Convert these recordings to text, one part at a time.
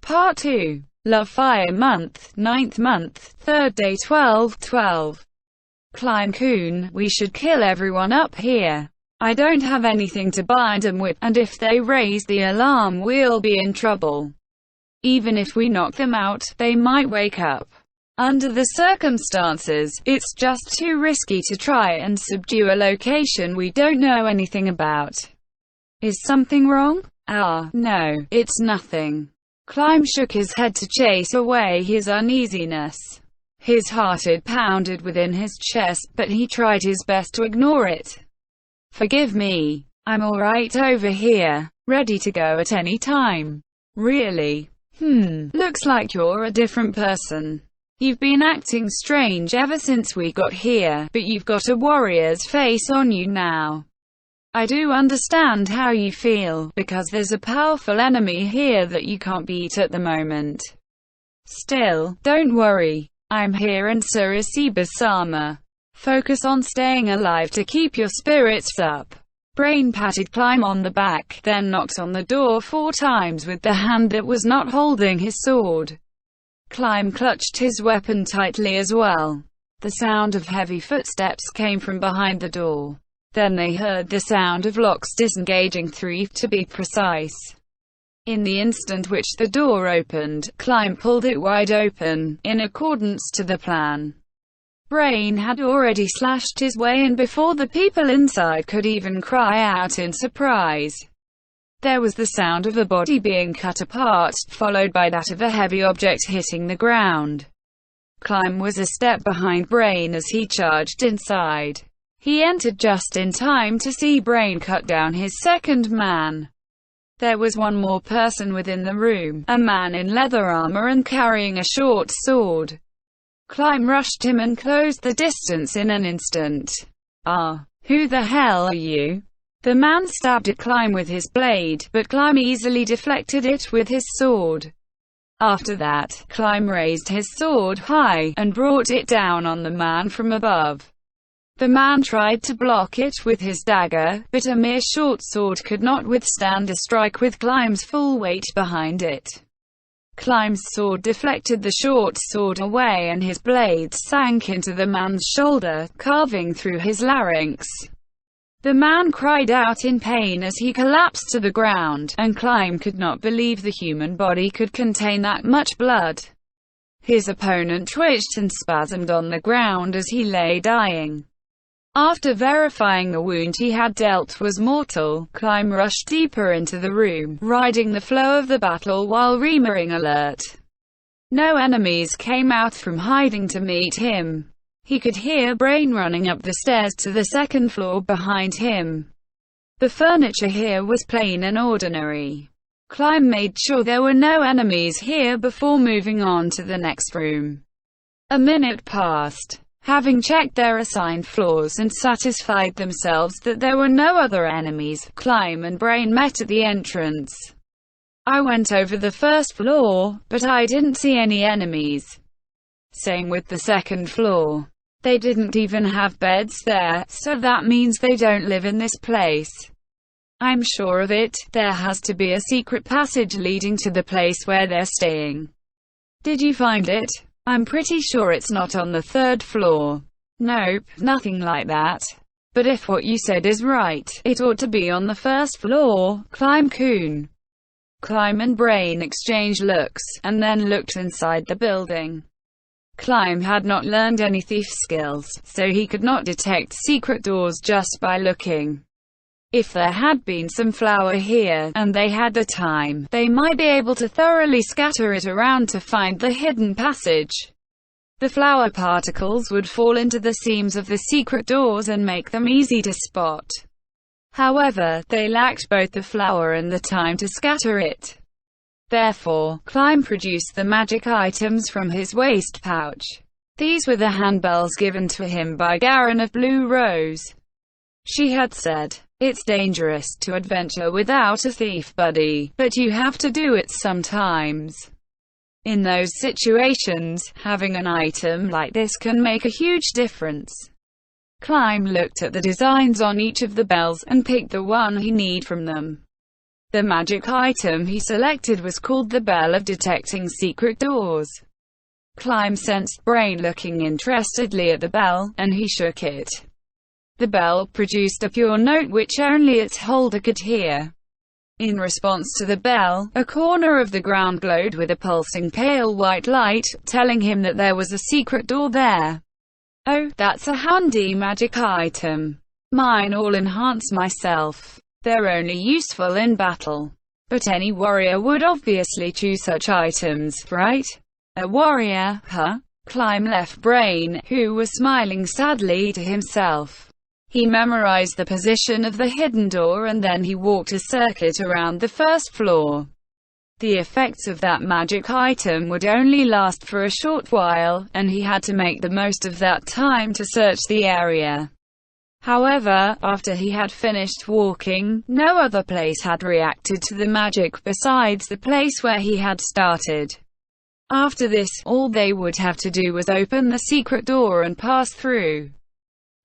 Part 2. Love Fire Month, 9th month, 3rd day 12/12. Kugane, we should kill everyone up here. I don't have anything to bind them with, and if they raise the alarm we'll be in trouble. Even if we knock them out, they might wake up. Under the circumstances, it's just too risky to try and subdue a location we don't know anything about. Is something wrong? No, it's nothing. Kugane shook his head to chase away his uneasiness. His heart had pounded within his chest, but he tried his best to ignore it. Forgive me. I'm alright over here, ready to go at any time. Really? Looks like you're a different person. You've been acting strange ever since we got here, but you've got a warrior's face on you now. I do understand how you feel, because there's a powerful enemy here that you can't beat at the moment. Still, don't worry. I'm here and so is Shiba-sama. Focus on staying alive to keep your spirits up. Brain patted Kugane on the back, then knocked on the door 4 times with the hand that was not holding his sword. Kugane clutched his weapon tightly as well. The sound of heavy footsteps came from behind the door. Then they heard the sound of locks disengaging, 3 to be precise. In the instant which the door opened, Kugane pulled it wide open, in accordance to the plan. Brain had already slashed his way in before the people inside could even cry out in surprise. There was the sound of a body being cut apart, followed by that of a heavy object hitting the ground. Kugane was a step behind Brain as he charged inside. He entered just in time to see Brain cut down his second man. There was one more person within the room, a man in leather armor and carrying a short sword. Kugane rushed him and closed the distance in an instant. Who the hell are you? The man stabbed at Kugane with his blade, but Kugane easily deflected it with his sword. After that, Kugane raised his sword high, and brought it down on the man from above. The man tried to block it with his dagger, but a mere short sword could not withstand a strike with Kugane's full weight behind it. Kugane's sword deflected the short sword away and his blade sank into the man's shoulder, carving through his larynx. The man cried out in pain as he collapsed to the ground, and Kugane could not believe the human body could contain that much blood. His opponent twitched and spasmed on the ground as he lay dying. After verifying the wound he had dealt was mortal, Kugane rushed deeper into the room, riding the flow of the battle while remaining alert. No enemies came out from hiding to meet him. He could hear Brain running up the stairs to the 2nd floor behind him. The furniture here was plain and ordinary. Kugane made sure there were no enemies here before moving on to the next room. A minute passed. Having checked their assigned floors and satisfied themselves that there were no other enemies, Kugane and Brain met at the entrance. I went over the 1st floor, but I didn't see any enemies. Same with the 2nd floor. They didn't even have beds there, so that means they don't live in this place. I'm sure of it, there has to be a secret passage leading to the place where they're staying. Did you find it? I'm pretty sure it's not on the 3rd floor. Nope, nothing like that. But if what you said is right, it ought to be on the 1st floor, Kugane. Kugane and Brain exchanged looks, and then looked inside the building. Kugane had not learned any thief skills, so he could not detect secret doors just by looking. If there had been some flour here, and they had the time, they might be able to thoroughly scatter it around to find the hidden passage. The flour particles would fall into the seams of the secret doors and make them easy to spot. However, they lacked both the flour and the time to scatter it. Therefore, Kugane produced the magic items from his waist pouch. These were the handbells given to him by Garen of Blue Rose. She had said, "It's dangerous to adventure without a thief buddy, but you have to do it sometimes. In those situations, having an item like this can make a huge difference." Kugane looked at the designs on each of the bells, and picked the one he needed from them. The magic item he selected was called the Bell of Detecting Secret Doors. Climb sensed Brain looking interestedly at the bell, and he shook it. The bell produced a pure note which only its holder could hear. In response to the bell, a corner of the ground glowed with a pulsing pale white light, telling him that there was a secret door there. Oh, that's a handy magic item. Mine all enhance myself. They're only useful in battle. But any warrior would obviously choose such items, right? A warrior, huh? Climb left Brain, who was smiling sadly to himself. He memorized the position of the hidden door and then he walked a circuit around the first floor. The effects of that magic item would only last for a short while, and he had to make the most of that time to search the area. However, after he had finished walking, no other place had reacted to the magic besides the place where he had started. After this, all they would have to do was open the secret door and pass through.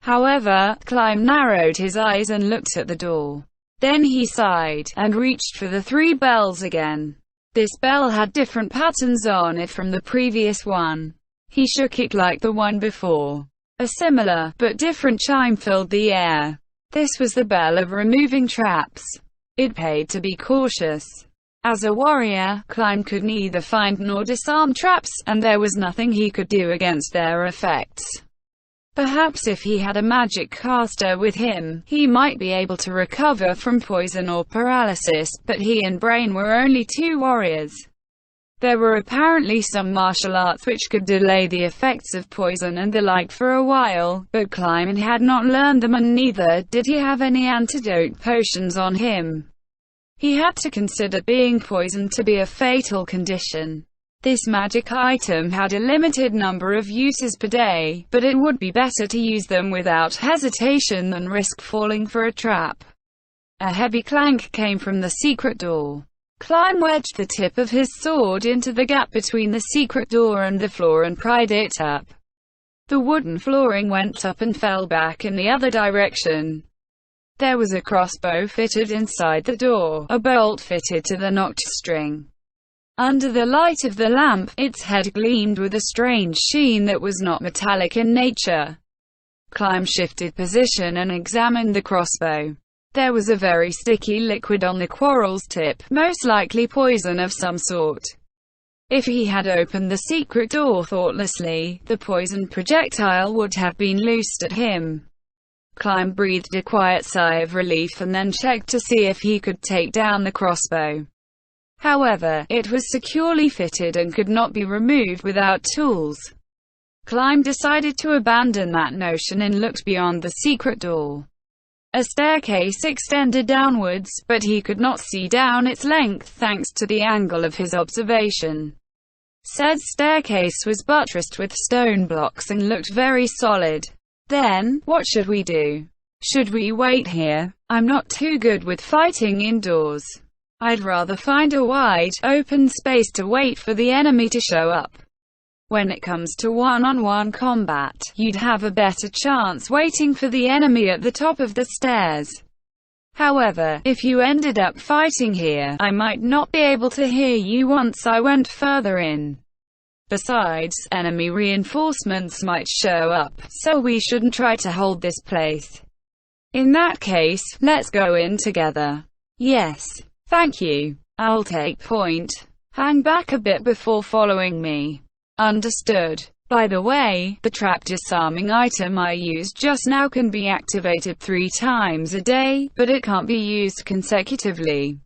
However, Climb narrowed his eyes and looked at the door. Then he sighed, and reached for the 3 bells again. This bell had different patterns on it from the previous one. He shook it like the one before. A similar, but different chime filled the air. This was the bell of removing traps. It paid to be cautious. As a warrior, Climb could neither find nor disarm traps, and there was nothing he could do against their effects. Perhaps if he had a magic caster with him, he might be able to recover from poison or paralysis, but he and Brain were only 2 warriors. There were apparently some martial arts which could delay the effects of poison and the like for a while, but Climb had not learned them and neither did he have any antidote potions on him. He had to consider being poisoned to be a fatal condition. This magic item had a limited number of uses per day, but it would be better to use them without hesitation than risk falling for a trap. A heavy clank came from the secret door. Climb wedged the tip of his sword into the gap between the secret door and the floor and pried it up. The wooden flooring went up and fell back in the other direction. There was a crossbow fitted inside the door, a bolt fitted to the nocked string. Under the light of the lamp, its head gleamed with a strange sheen that was not metallic in nature. Climb shifted position and examined the crossbow. There was a very sticky liquid on the quarrel's tip, most likely poison of some sort. If he had opened the secret door thoughtlessly, the poison projectile would have been loosed at him. Climb breathed a quiet sigh of relief and then checked to see if he could take down the crossbow. However, it was securely fitted and could not be removed without tools. Climb decided to abandon that notion and looked beyond the secret door. A staircase extended downwards, but he could not see down its length thanks to the angle of his observation. Said staircase was buttressed with stone blocks and looked very solid. Then, what should we do? Should we wait here? I'm not too good with fighting indoors. I'd rather find a wide, open space to wait for the enemy to show up. When it comes to one-on-one combat, you'd have a better chance waiting for the enemy at the top of the stairs. However, if you ended up fighting here, I might not be able to hear you once I went further in. Besides, enemy reinforcements might show up, so we shouldn't try to hold this place. In that case, let's go in together. Yes. Thank you. I'll take point. Hang back a bit before following me. Understood. By the way, the trap disarming item I used just now can be activated 3 times a day, but it can't be used consecutively.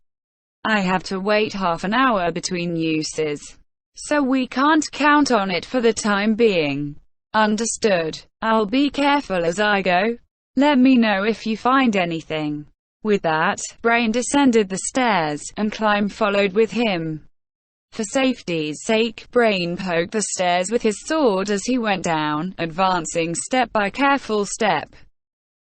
I have to wait half an hour between uses. So we can't count on it for the time being. Understood. I'll be careful as I go. Let me know if you find anything. With that, Brain descended the stairs, and Climb followed with him. For safety's sake, Brain poked the stairs with his sword as he went down, advancing step by careful step.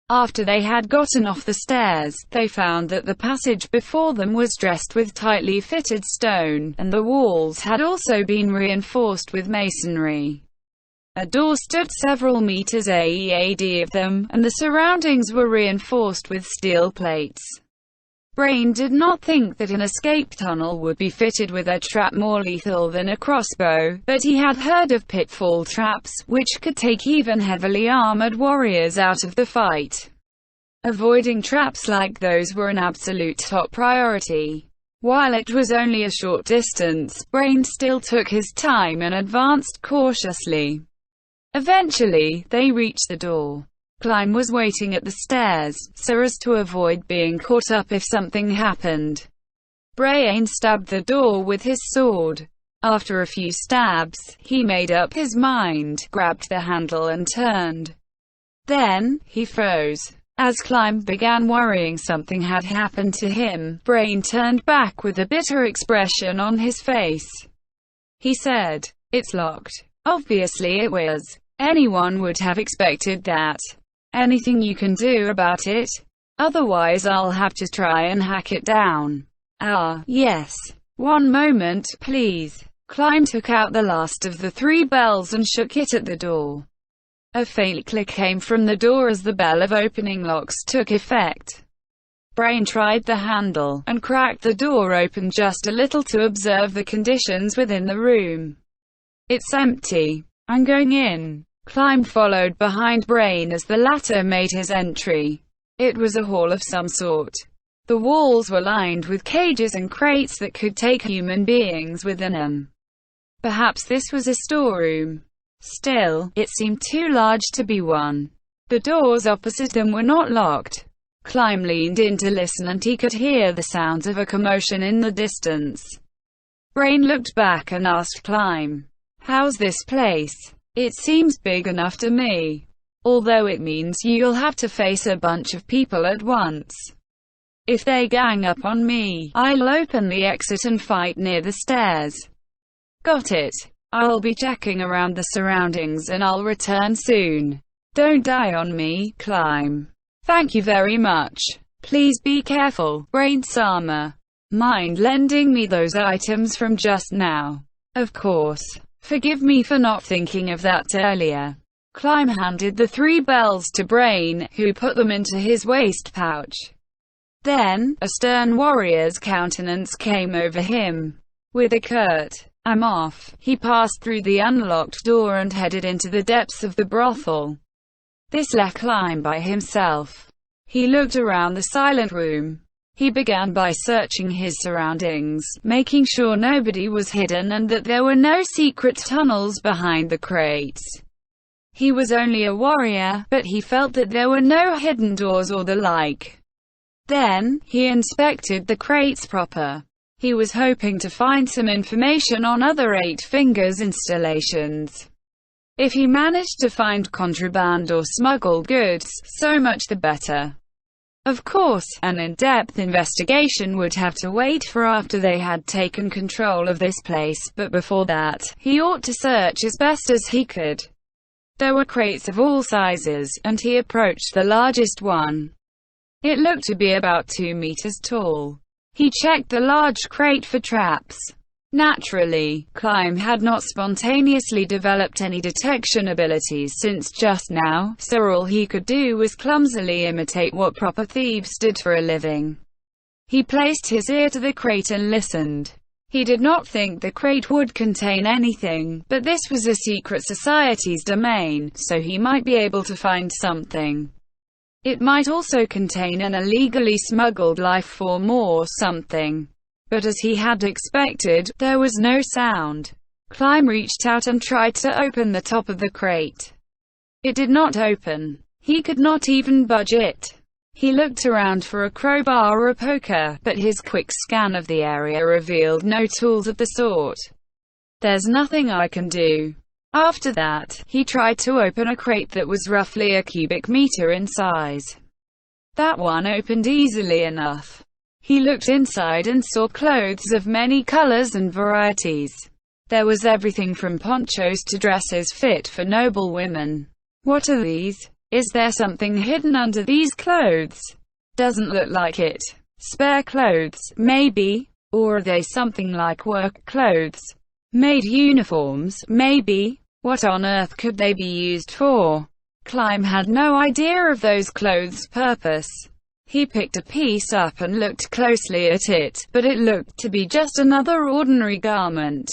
After they had gotten off the stairs, they found that the passage before them was dressed with tightly fitted stone, and the walls had also been reinforced with masonry. A door stood several meters ahead of them, and the surroundings were reinforced with steel plates. Brain did not think that an escape tunnel would be fitted with a trap more lethal than a crossbow, but he had heard of pitfall traps, which could take even heavily armored warriors out of the fight. Avoiding traps like those were an absolute top priority. While it was only a short distance, Brain still took his time and advanced cautiously. Eventually, they reached the door. Klein was waiting at the stairs, so as to avoid being caught up if something happened. Brain stabbed the door with his sword. After a few stabs, he made up his mind, grabbed the handle and turned. Then, he froze. As Klein began worrying something had happened to him, Brain turned back with a bitter expression on his face. He said, "It's locked." Obviously it was. Anyone would have expected that. Anything you can do about it? Otherwise I'll have to try and hack it down. Ah, yes. One moment, please. Klein took out the last of the 3 bells and shook it at the door. A faint click came from the door as the bell of opening locks took effect. Brain tried the handle, and cracked the door open just a little to observe the conditions within the room. "It's empty. I'm going in." Klein followed behind Brain as the latter made his entry. It was a hall of some sort. The walls were lined with cages and crates that could take human beings within them. Perhaps this was a storeroom. Still, it seemed too large to be one. The doors opposite them were not locked. Klein leaned in to listen and he could hear the sounds of a commotion in the distance. Brain looked back and asked Klein, "How's this place? It seems big enough to me. Although it means you'll have to face a bunch of people at once. If they gang up on me, I'll open the exit and fight near the stairs." "Got it. I'll be checking around the surroundings and I'll return soon. Don't die on me, Klein." "Thank you very much. Please be careful, Brain-sama. Mind lending me those items from just now?" "Of course. Forgive me for not thinking of that earlier." Klein handed the 3 bells to Brain, who put them into his waist pouch. Then, a stern warrior's countenance came over him. With a curt, "I'm off," he passed through the unlocked door and headed into the depths of the brothel. This left Klein by himself. He looked around the silent room. He began by searching his surroundings, making sure nobody was hidden and that there were no secret tunnels behind the crates. He was only a warrior, but he felt that there were no hidden doors or the like. Then, he inspected the crates proper. He was hoping to find some information on other 8 Fingers installations. If he managed to find contraband or smuggled goods, so much the better. Of course, an in-depth investigation would have to wait for after they had taken control of this place, but before that, he ought to search as best as he could. There were crates of all sizes, and he approached the largest one. It looked to be about 2 meters tall. He checked the large crate for traps. Naturally, Klein had not spontaneously developed any detection abilities since just now, so all he could do was clumsily imitate what proper thieves did for a living. He placed his ear to the crate and listened. He did not think the crate would contain anything, but this was a secret society's domain, so he might be able to find something. It might also contain an illegally smuggled life form or something. But as he had expected, there was no sound. Klein reached out and tried to open the top of the crate. It did not open. He could not even budge it. He looked around for a crowbar or a poker, but his quick scan of the area revealed no tools of the sort. "There's nothing I can do." After that, he tried to open a crate that was roughly a cubic meter in size. That one opened easily enough. He looked inside and saw clothes of many colors and varieties. There was everything from ponchos to dresses fit for noble women. "What are these? Is there something hidden under these clothes? Doesn't look like it. Spare clothes, maybe? Or are they something like work clothes? Maid uniforms, maybe? What on earth could they be used for?" Klein had no idea of those clothes' purpose. He picked a piece up and looked closely at it, but it looked to be just another ordinary garment.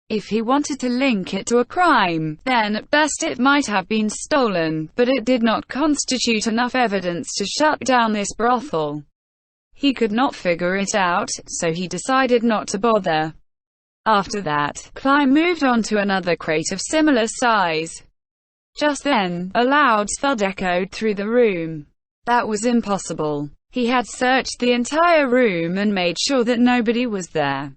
If he wanted to link it to a crime, then at best it might have been stolen, but it did not constitute enough evidence to shut down this brothel. He could not figure it out, so he decided not to bother. After that, Klein moved on to another crate of similar size. Just then, a loud thud echoed through the room. That was impossible. He had searched the entire room and made sure that nobody was there.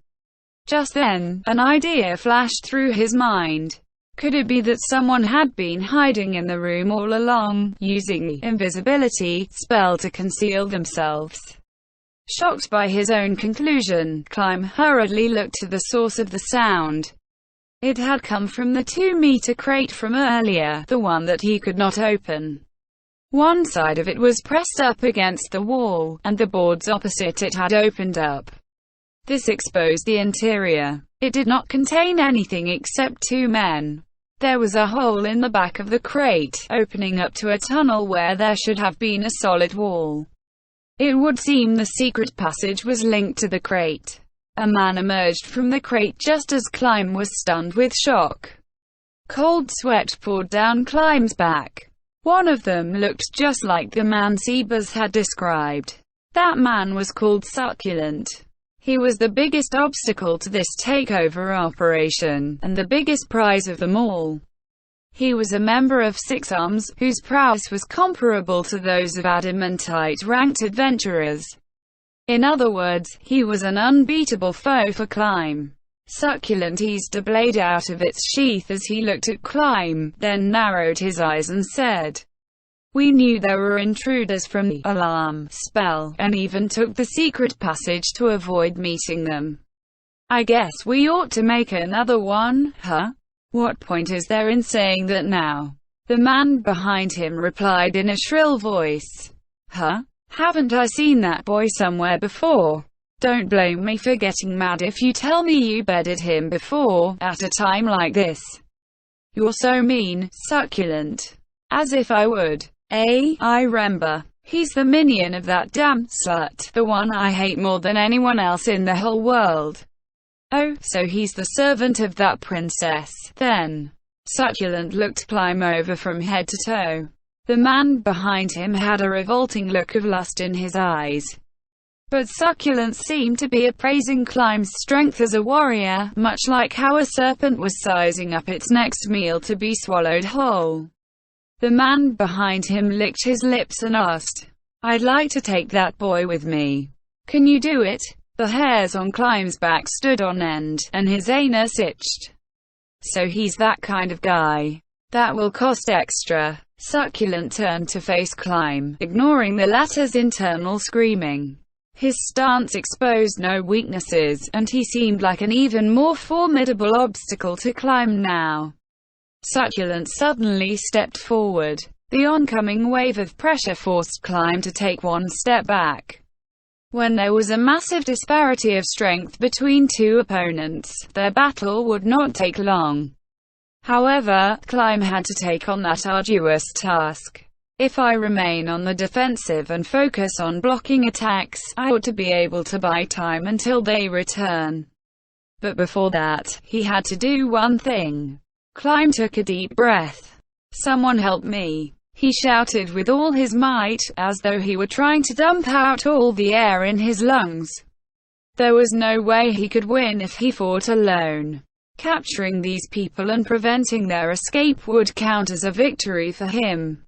Just then, an idea flashed through his mind. Could it be that someone had been hiding in the room all along, using the invisibility spell to conceal themselves? Shocked by his own conclusion, Klein hurriedly looked to the source of the sound. It had come from the 2-meter crate from earlier, the one that he could not open. One side of it was pressed up against the wall, and the boards opposite it had opened up. This exposed the interior. It did not contain anything except 2 men. There was a hole in the back of the crate, opening up to a tunnel where there should have been a solid wall. It would seem the secret passage was linked to the crate. A man emerged from the crate just as Klein was stunned with shock. Cold sweat poured down Klein's back. One of them looked just like the man Sebas had described. That man was called Succulent. He was the biggest obstacle to this takeover operation, and the biggest prize of them all. He was a member of 6 Arms, whose prowess was comparable to those of adamantite-ranked adventurers. In other words, he was an unbeatable foe for Klein. Succulent eased a blade out of its sheath as he looked at Klein, then narrowed his eyes and said, "We knew there were intruders from the alarm spell, and even took the secret passage to avoid meeting them. I guess we ought to make another one, huh? What point is there in saying that now?" The man behind him replied in a shrill voice. "Huh? Haven't I seen that boy somewhere before? Don't blame me for getting mad if you tell me you bedded him before, at a time like this. You're so mean, Succulent. As if I would. I remember. He's the minion of that damn slut, the one I hate more than anyone else in the whole world." "Oh, so he's the servant of that princess, then?" Succulent looked Klein over from head to toe. The man behind him had a revolting look of lust in his eyes. But Succulent seemed to be appraising Klein's strength as a warrior, much like how a serpent was sizing up its next meal to be swallowed whole. The man behind him licked his lips and asked, "I'd like to take that boy with me. Can you do it?" The hairs on Klein's back stood on end, and his anus itched. "So he's that kind of guy. That will cost extra." Succulent turned to face Klein, ignoring the latter's internal screaming. His stance exposed no weaknesses, and he seemed like an even more formidable obstacle to Klein now. Succulent suddenly stepped forward. The oncoming wave of pressure forced Klein to take one step back. When there was a massive disparity of strength between 2 opponents, their battle would not take long. However, Klein had to take on that arduous task. "If I remain on the defensive and focus on blocking attacks, I ought to be able to buy time until they return. But before that, he had to do one thing." Klein took a deep breath. "Someone help me," he shouted with all his might, as though he were trying to dump out all the air in his lungs. There was no way he could win if he fought alone. Capturing these people and preventing their escape would count as a victory for him.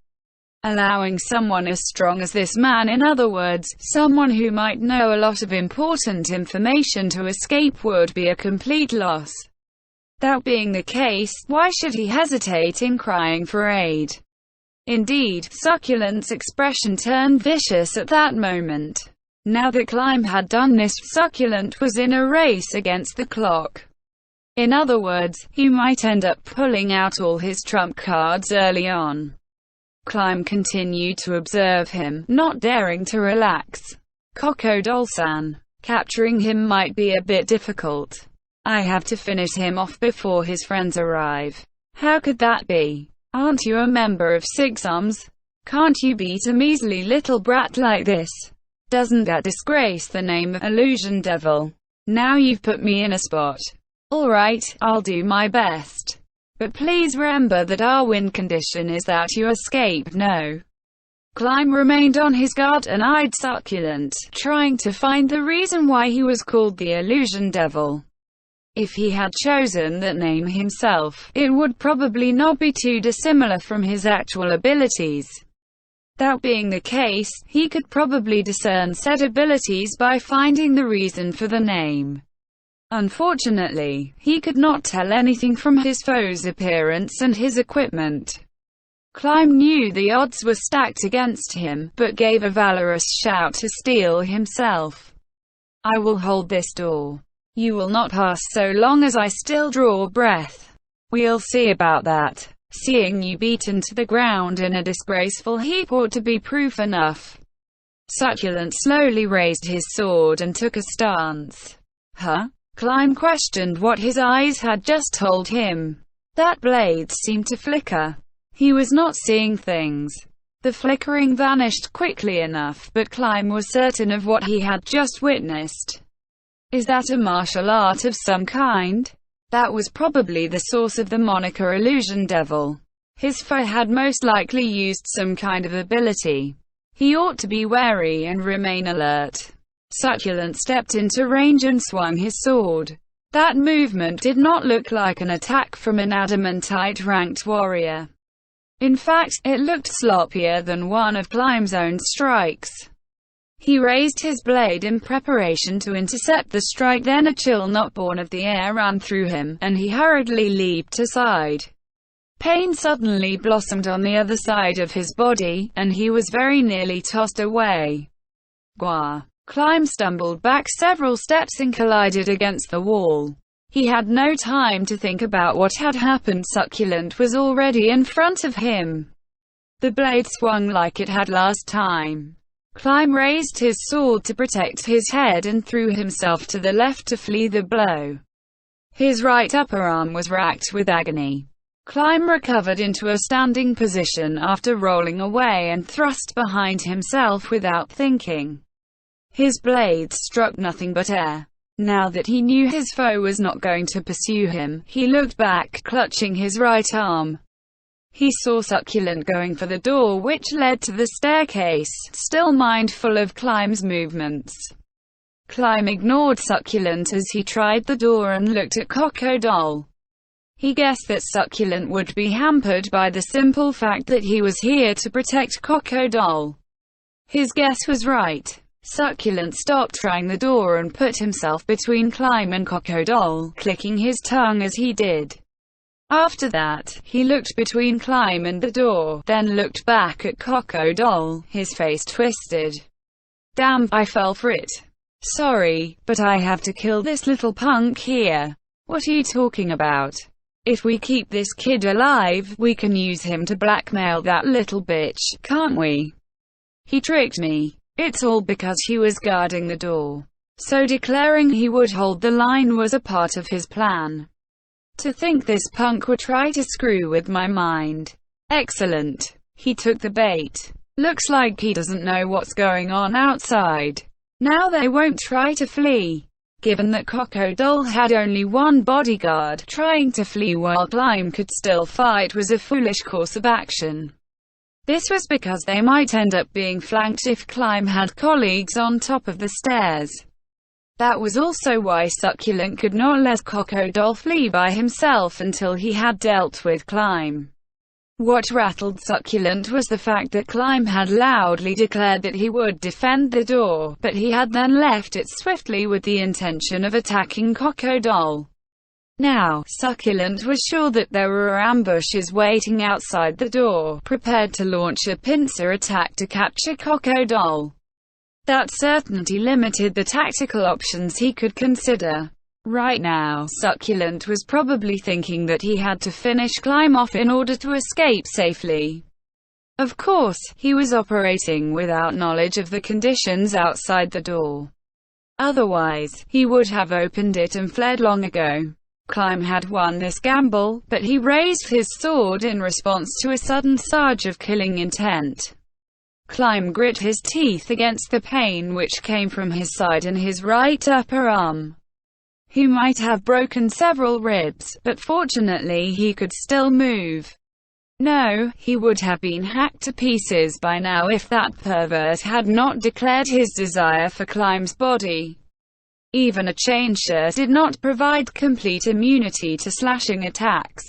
Allowing someone as strong as this man, in other words, someone who might know a lot of important information, to escape would be a complete loss. That being the case, why should he hesitate in crying for aid? Indeed, Succulent's expression turned vicious at that moment. Now that Klein had done this, Succulent was in a race against the clock. In other words, he might end up pulling out all his trump cards early on. Klein continued to observe him, not daring to relax. Kokodolsan. Capturing him might be a bit difficult. I have to finish him off before his friends arrive. How could that be? Aren't you a member of 6 Arms? Can't you beat a measly little brat like this? Doesn't that disgrace the name of Illusion Devil? Now you've put me in a spot. Alright, I'll do my best. But please remember that our win condition is that you escape. No. Climb remained on his guard and eyed Succulent, trying to find the reason why he was called the Illusion Devil. If he had chosen that name himself, it would probably not be too dissimilar from his actual abilities. That being the case, he could probably discern said abilities by finding the reason for the name. Unfortunately, he could not tell anything from his foe's appearance and his equipment. Climb knew the odds were stacked against him, but gave a valorous shout to steel himself. I will hold this door. You will not pass so long as I still draw breath. We'll see about that. Seeing you beaten to the ground in a disgraceful heap ought to be proof enough. Succulent slowly raised his sword and took a stance. Huh? Climb questioned what his eyes had just told him. That blade seemed to flicker. He was not seeing things. The flickering vanished quickly enough, but Climb was certain of what he had just witnessed. Is that a martial art of some kind? That was probably the source of the moniker Illusion Devil. His foe had most likely used some kind of ability. He ought to be wary and remain alert. Succulent stepped into range and swung his sword. That movement did not look like an attack from an adamantite-ranked warrior. In fact, it looked sloppier than one of Climb's own strikes. He raised his blade in preparation to intercept the strike, then a chill not born of the air ran through him, and he hurriedly leaped aside. Pain suddenly blossomed on the other side of his body, and he was very nearly tossed away. Gwa! Climb stumbled back several steps and collided against the wall. He had no time to think about what had happened. Succulent was already in front of him. The blade swung like it had last time. Climb raised his sword to protect his head and threw himself to the left to flee the blow. His right upper arm was racked with agony. Climb recovered into a standing position after rolling away and thrust behind himself without thinking. His blade struck nothing but air. Now that he knew his foe was not going to pursue him, he looked back, clutching his right arm. He saw Succulent going for the door which led to the staircase, still mindful of Climb's movements. Climb ignored Succulent as he tried the door and looked at Crocodile. He guessed that Succulent would be hampered by the simple fact that he was here to protect Crocodile. His guess was right. Succulent stopped trying the door and put himself between Climb and Crocodile, clicking his tongue as he did. After that, he looked between Climb and the door, then looked back at Crocodile, his face twisted. Damn, I fell for it. Sorry, but I have to kill this little punk here. What are you talking about? If we keep this kid alive, we can use him to blackmail that little bitch, can't we? He tricked me. It's all because he was guarding the door. So declaring he would hold the line was a part of his plan. To think this punk would try to screw with my mind. Excellent. He took the bait. Looks like he doesn't know what's going on outside. Now they won't try to flee. Given that Crocodile had only one bodyguard, trying to flee while Climb could still fight was a foolish course of action. This was because they might end up being flanked if Climb had colleagues on top of the stairs. That was also why Succulent could not let Crocodile flee by himself until he had dealt with Climb. What rattled Succulent was the fact that Climb had loudly declared that he would defend the door, but he had then left it swiftly with the intention of attacking Crocodile. Now, Succulent was sure that there were ambushes waiting outside the door, prepared to launch a pincer attack to capture Crocodile. That certainty limited the tactical options he could consider. Right now, Succulent was probably thinking that he had to finish Climb off in order to escape safely. Of course, he was operating without knowledge of the conditions outside the door. Otherwise, he would have opened it and fled long ago. Climb had won this gamble, but he raised his sword in response to a sudden surge of killing intent. Climb grit his teeth against the pain which came from his side and his right upper arm. He might have broken several ribs, but fortunately he could still move. No, he would have been hacked to pieces by now if that pervert had not declared his desire for Climb's body. Even a chain shirt did not provide complete immunity to slashing attacks.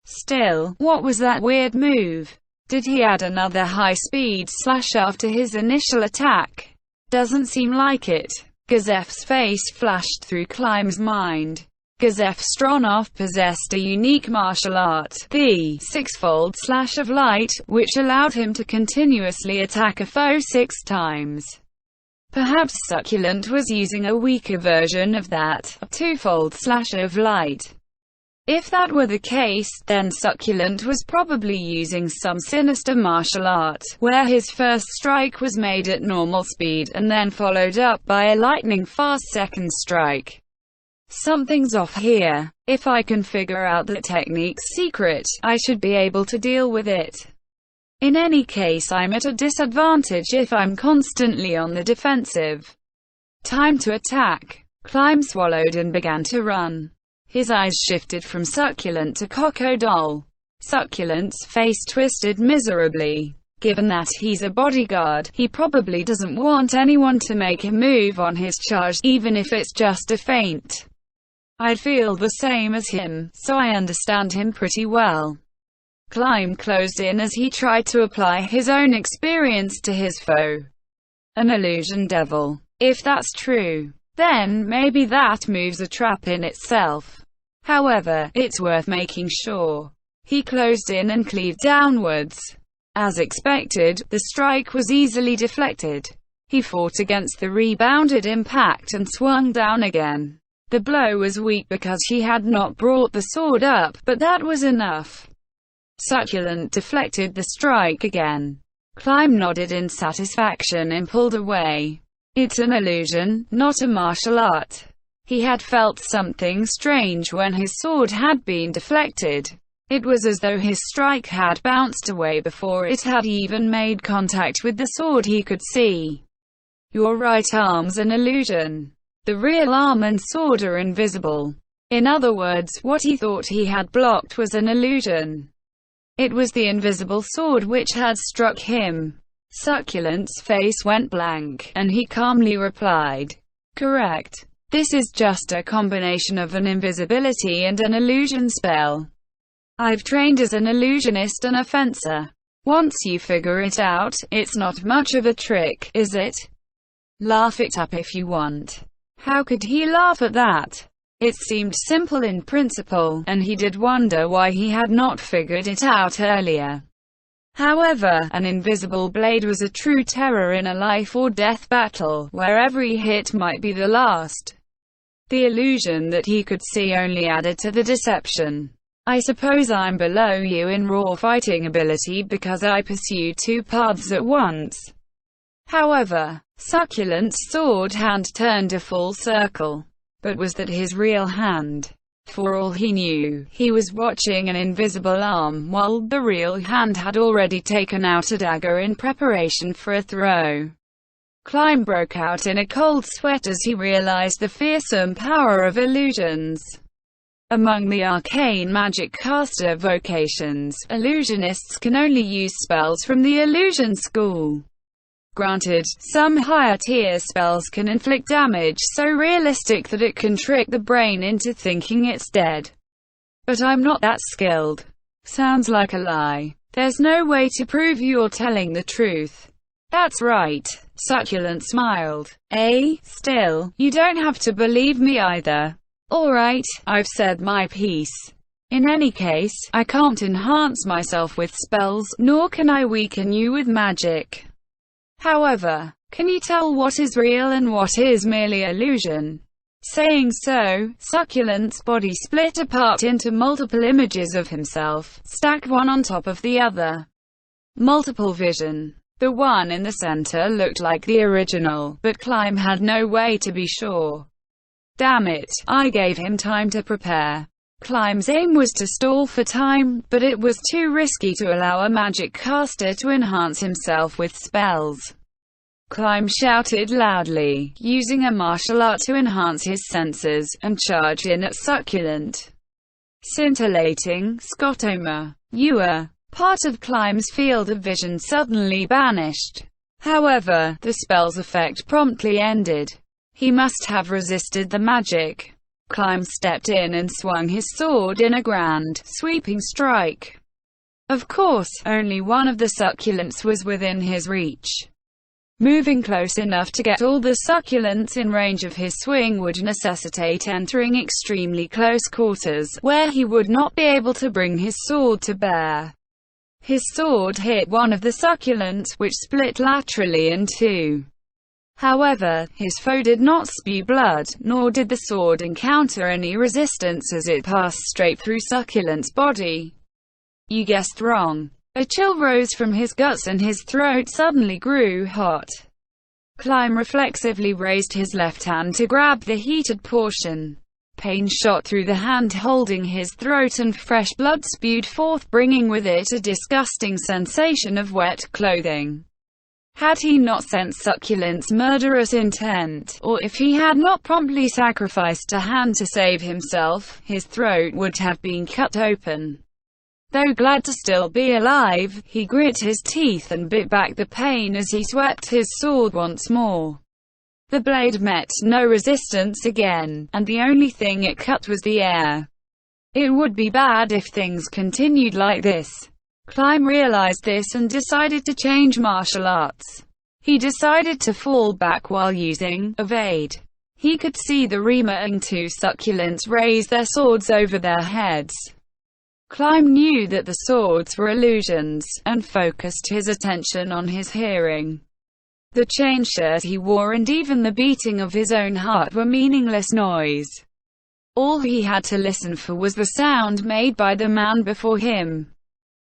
Still, what was that weird move? Did he add another high-speed slash after his initial attack? Doesn't seem like it. Gazef's face flashed through Climb's mind. Gazef Stronov possessed a unique martial art, the sixfold slash of light, which allowed him to continuously attack a foe 6 times. Perhaps Succulent was using a weaker version of that, a twofold slash of light. If that were the case, then Succulent was probably using some sinister martial art, where his first strike was made at normal speed and then followed up by a lightning-fast second strike. Something's off here. If I can figure out the technique's secret, I should be able to deal with it. In any case, I'm at a disadvantage if I'm constantly on the defensive. Time to attack. Climb swallowed and began to run. His eyes shifted from Succulent to Crocodile. Succulent's face twisted miserably. Given that he's a bodyguard, he probably doesn't want anyone to make a move on his charge, even if it's just a feint. I'd feel the same as him, so I understand him pretty well. Climb closed in as he tried to apply his own experience to his foe. An illusion devil. If that's true, then maybe that move's a trap in itself. However, it's worth making sure. He closed in and cleaved downwards. As expected, the strike was easily deflected. He fought against the rebounded impact and swung down again. The blow was weak because he had not brought the sword up, but that was enough. Succulent deflected the strike again. Climb nodded in satisfaction and pulled away. It's an illusion, not a martial art. He had felt something strange when his sword had been deflected. It was as though his strike had bounced away before it had even made contact with the sword he could see. Your right arm's an illusion. The real arm and sword are invisible. In other words, what he thought he had blocked was an illusion. It was the invisible sword which had struck him. Succulent's face went blank, and he calmly replied, "Correct. This is just a combination of an invisibility and an illusion spell. I've trained as an illusionist and a fencer. Once you figure it out, it's not much of a trick, is it? Laugh it up if you want." How could he laugh at that? It seemed simple in principle, and he did wonder why he had not figured it out earlier. However, an invisible blade was a true terror in a life-or-death battle, where every hit might be the last. The illusion that he could see only added to the deception. I suppose I'm below you in raw fighting ability because I pursue 2 paths at once. However, Succulent's sword hand turned a full circle. But was that his real hand? For all he knew, he was watching an invisible arm, while the real hand had already taken out a dagger in preparation for a throw. Climb broke out in a cold sweat as he realized the fearsome power of illusions. Among the arcane magic caster vocations, illusionists can only use spells from the illusion school. Granted, some higher-tier spells can inflict damage so realistic that it can trick the brain into thinking it's dead. But I'm not that skilled. Sounds like a lie. There's no way to prove you're telling the truth. That's right. Succulent smiled. Still, you don't have to believe me either. Alright, I've said my piece. In any case, I can't enhance myself with spells, nor can I weaken you with magic. However, can you tell what is real and what is merely illusion? Saying so, Succulent's body split apart into multiple images of himself, stacked one on top of the other. Multiple vision. The one in the center looked like the original, but Climb had no way to be sure. Damn it, I gave him time to prepare. Clime's aim was to stall for time, but it was too risky to allow a magic caster to enhance himself with spells. Clime shouted loudly, using a martial art to enhance his senses, and charged in at Succulent. Scintillating, Scotoma. You part of Clime's field of vision suddenly vanished. However, the spell's effect promptly ended. He must have resisted the magic. Clime stepped in and swung his sword in a grand, sweeping strike. Of course, only one of the succulents was within his reach. Moving close enough to get all the succulents in range of his swing would necessitate entering extremely close quarters, where he would not be able to bring his sword to bear. His sword hit one of the succulents, which split laterally in two. However, his foe did not spew blood, nor did the sword encounter any resistance as it passed straight through Succulent's body. You guessed wrong. A chill rose from his guts and his throat suddenly grew hot. Clime reflexively raised his left hand to grab the heated portion. Pain shot through the hand holding his throat and fresh blood spewed forth, bringing with it a disgusting sensation of wet clothing. Had he not sensed Succulent's murderous intent, or if he had not promptly sacrificed a hand to save himself, his throat would have been cut open. Though glad to still be alive, he grit his teeth and bit back the pain as he swept his sword once more. The blade met no resistance again, and the only thing it cut was the air. It would be bad if things continued like this. Clime realized this and decided to change martial arts. He decided to fall back while using evade. He could see the remaining two succulents raise their swords over their heads. Clime knew that the swords were illusions, and focused his attention on his hearing. The chain shirt he wore and even the beating of his own heart were meaningless noise. All he had to listen for was the sound made by the man before him.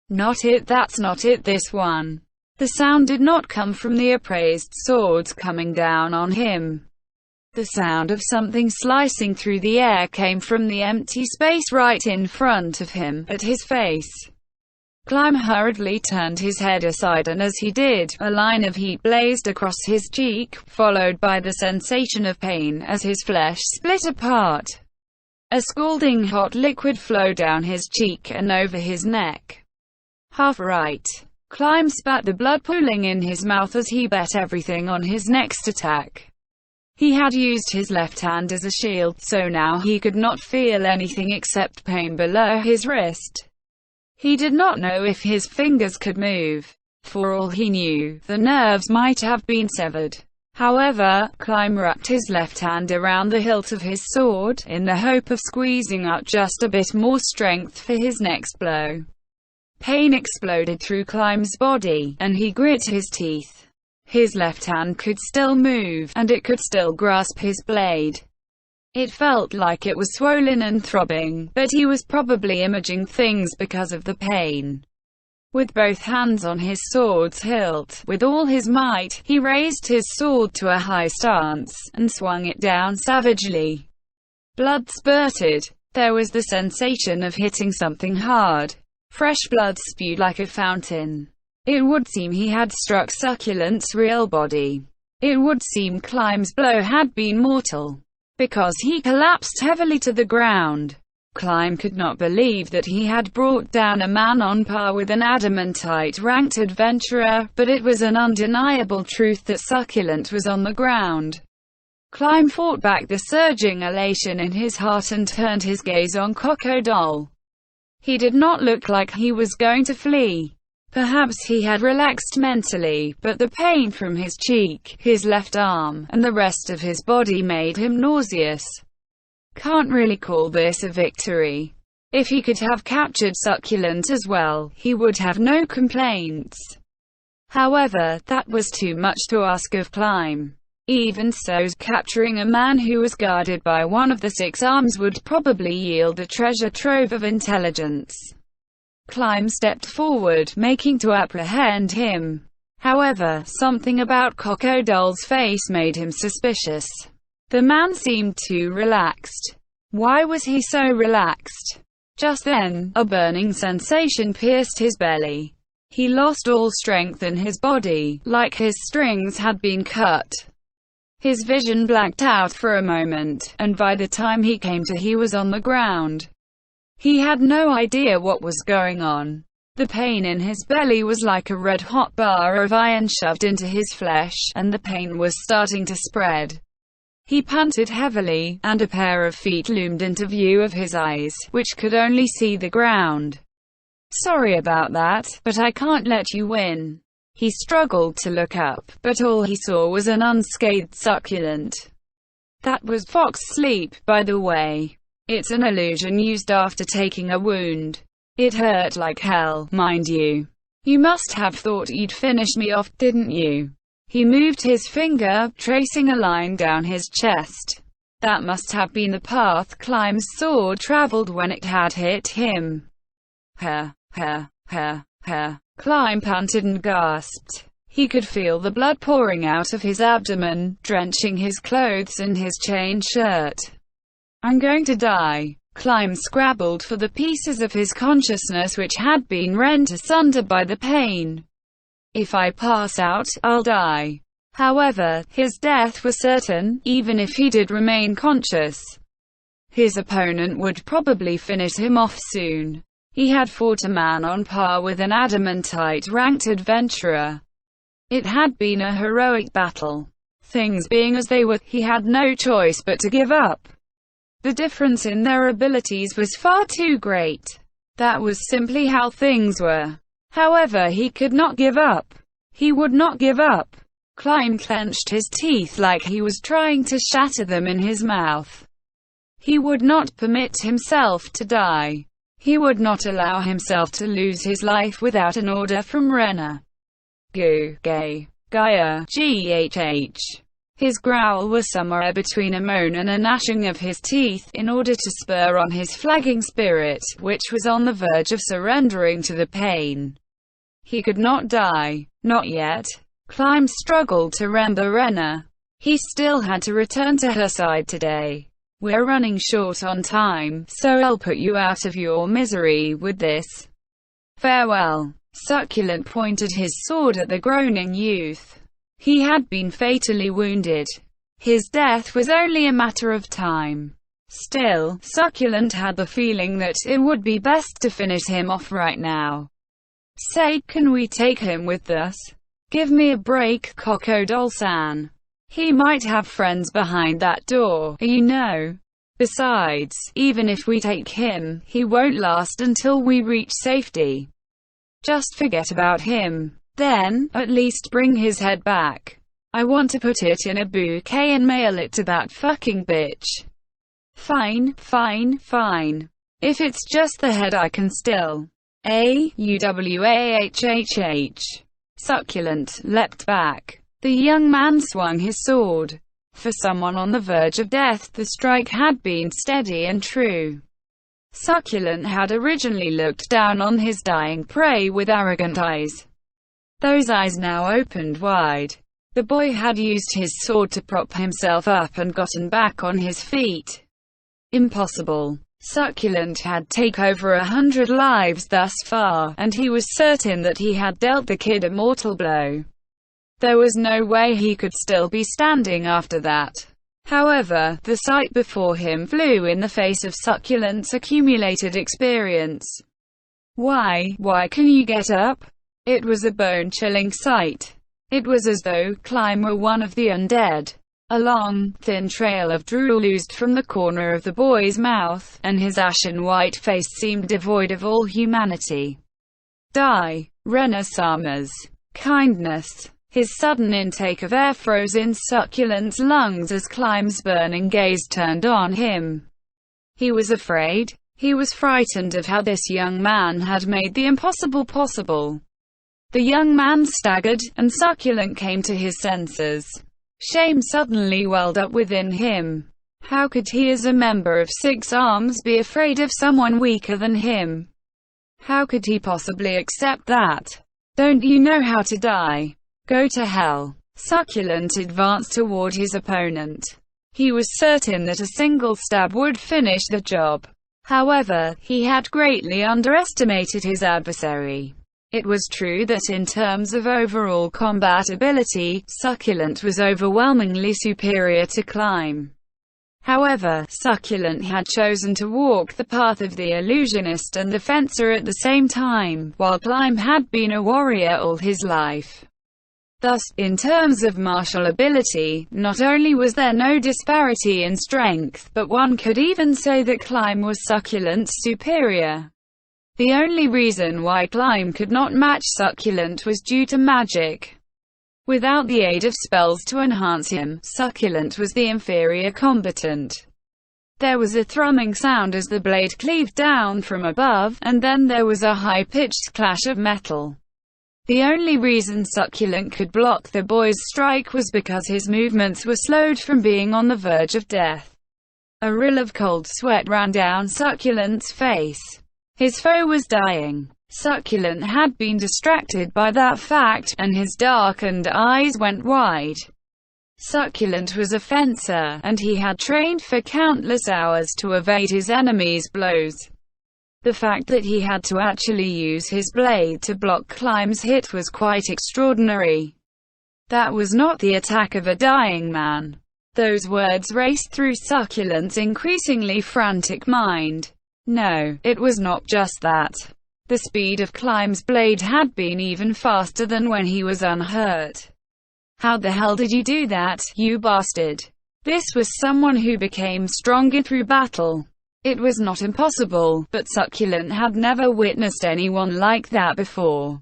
Not it, that's not it, this one. The sound did not come from the upraised swords coming down on him. The sound of something slicing through the air came from the empty space right in front of him, at his face. Clime hurriedly turned his head aside, and as he did, a line of heat blazed across his cheek, followed by the sensation of pain as his flesh split apart. A scalding hot liquid flowed down his cheek and over his neck. Half right. Clime spat the blood pooling in his mouth as he bet everything on his next attack. He had used his left hand as a shield, so now he could not feel anything except pain below his wrist. He did not know if his fingers could move. For all he knew, the nerves might have been severed. However, Clime wrapped his left hand around the hilt of his sword, in the hope of squeezing out just a bit more strength for his next blow. Pain exploded through Clime's body, and he grit his teeth. His left hand could still move, and it could still grasp his blade. It felt like it was swollen and throbbing, but he was probably imaging things because of the pain. With both hands on his sword's hilt, with all his might, he raised his sword to a high stance, and swung it down savagely. Blood spurted. There was the sensation of hitting something hard. Fresh blood spewed like a fountain. It would seem he had struck Succulent's real body. It would seem Clime's blow had been mortal, because he collapsed heavily to the ground. Clime could not believe that he had brought down a man on par with an adamantite-ranked adventurer, but it was an undeniable truth that Succulent was on the ground. Clime fought back the surging elation in his heart and turned his gaze on Crocodile. He did not look like he was going to flee. Perhaps he had relaxed mentally, but the pain from his cheek, his left arm, and the rest of his body made him nauseous. Can't really call this a victory. If he could have captured Succulent as well, he would have no complaints. However, that was too much to ask of Clime. Even so, capturing a man who was guarded by one of the six arms would probably yield a treasure trove of intelligence. Clime stepped forward, making to apprehend him. However, something about Crocodile's face made him suspicious. The man seemed too relaxed. Why was he so relaxed? Just then, a burning sensation pierced his belly. He lost all strength in his body, like his strings had been cut. His vision blacked out for a moment, and by the time he came to, he was on the ground. He had no idea what was going on. The pain in his belly was like a red-hot bar of iron shoved into his flesh, and the pain was starting to spread. He panted heavily, and a pair of feet loomed into view of his eyes, which could only see the ground. "Sorry about that, but I can't let you win." He struggled to look up, but all he saw was an unscathed succulent. That was Fox Sleep, by the way. It's an illusion used after taking a wound. It hurt like hell, mind you. You must have thought you'd finish me off, didn't you? He moved his finger, tracing a line down his chest. That must have been the path Climb's sword traveled when it had hit him. Climb panted and gasped. He could feel the blood pouring out of his abdomen, drenching his clothes and his chain shirt. "I'm going to die." Climb scrabbled for the pieces of his consciousness which had been rent asunder by the pain. "If I pass out, I'll die." However, his death was certain, even if he did remain conscious. His opponent would probably finish him off soon. He had fought a man on par with an adamantite-ranked adventurer. It had been a heroic battle. Things being as they were, he had no choice but to give up. The difference in their abilities was far too great. That was simply how things were. However, he could not give up. He would not give up. Climb clenched his teeth like he was trying to shatter them in his mouth. He would not permit himself to die. He would not allow himself to lose his life without an order from Renna. Gay. Gaia, GHH. His growl was somewhere between a moan and a gnashing of his teeth, in order to spur on his flagging spirit, which was on the verge of surrendering to the pain. He could not die. Not yet. Climb struggled to remember Renna. He still had to return to her side today. "We're running short on time, so I'll put you out of your misery with this. Farewell." Succulent pointed his sword at the groaning youth. He had been fatally wounded. His death was only a matter of time. Still, Succulent had the feeling that it would be best to finish him off right now. "Say, can we take him with us? Give me a break, Crocodile-san. He might have friends behind that door, you know. Besides, even if we take him, he won't last until we reach safety. Just forget about him. Then, at least bring his head back. I want to put it in a bouquet and mail it to that fucking bitch." Fine. If it's just the head I can still. Uwahhh. Succulent leapt back. The young man swung his sword. For someone on the verge of death, the strike had been steady and true. Succulent had originally looked down on his dying prey with arrogant eyes. Those eyes now opened wide. The boy had used his sword to prop himself up and gotten back on his feet. Impossible. Succulent had taken over 100 lives thus far, and he was certain that he had dealt the kid a mortal blow. There was no way he could still be standing after that. However, the sight before him flew in the face of Succulent's accumulated experience. Why can you get up? It was a bone-chilling sight. It was as though Climb were one of the undead. A long, thin trail of drool oozed from the corner of the boy's mouth, and his ashen-white face seemed devoid of all humanity. Die. Renna-sama's kindness. His sudden intake of air froze in Succulent's lungs as Climb's burning gaze turned on him. He was afraid. He was frightened of how this young man had made the impossible possible. The young man staggered, and Succulent came to his senses. Shame suddenly welled up within him. How could he, as a member of Six Arms, be afraid of someone weaker than him? How could he possibly accept that? Don't you know how to die? Go to hell. Succulent advanced toward his opponent. He was certain that a single stab would finish the job. However, he had greatly underestimated his adversary. It was true that in terms of overall combat ability, Succulent was overwhelmingly superior to Climb. However, Succulent had chosen to walk the path of the illusionist and the fencer at the same time, while Climb had been a warrior all his life. Thus, in terms of martial ability, not only was there no disparity in strength, but one could even say that Climb was Succulent's superior. The only reason why Climb could not match Succulent was due to magic. Without the aid of spells to enhance him, Succulent was the inferior combatant. There was a thrumming sound as the blade cleaved down from above, and then there was a high-pitched clash of metal. The only reason Succulent could block the boy's strike was because his movements were slowed from being on the verge of death. A rill of cold sweat ran down Succulent's face. His foe was dying. Succulent had been distracted by that fact, and his darkened eyes went wide. Succulent was a fencer, and he had trained for countless hours to evade his enemy's blows. The fact that he had to actually use his blade to block Climb's hit was quite extraordinary. That was not the attack of a dying man. Those words raced through Succulent's increasingly frantic mind. No, it was not just that. The speed of Climb's blade had been even faster than when he was unhurt. How the hell did you do that, you bastard? This was someone who became stronger through battle. It was not impossible, but Succulent had never witnessed anyone like that before.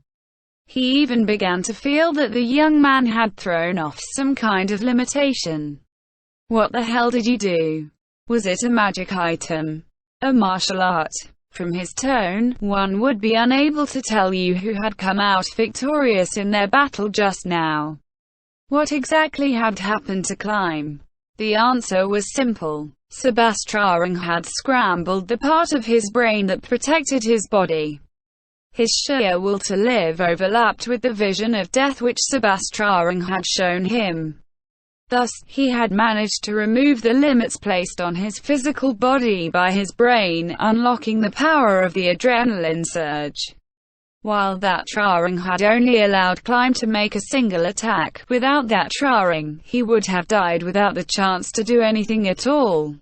He even began to feel that the young man had thrown off some kind of limitation. What the hell did you do? Was it a magic item? A martial art? From his tone, one would be unable to tell you who had come out victorious in their battle just now. What exactly had happened to Climb? The answer was simple. Sebastian had scrambled the part of his brain that protected his body. His sheer will to live overlapped with the vision of death which Sebastian had shown him. Thus, he had managed to remove the limits placed on his physical body by his brain, unlocking the power of the adrenaline surge. While that Charing had only allowed Climb to make a single attack, without that Charing, he would have died without the chance to do anything at all.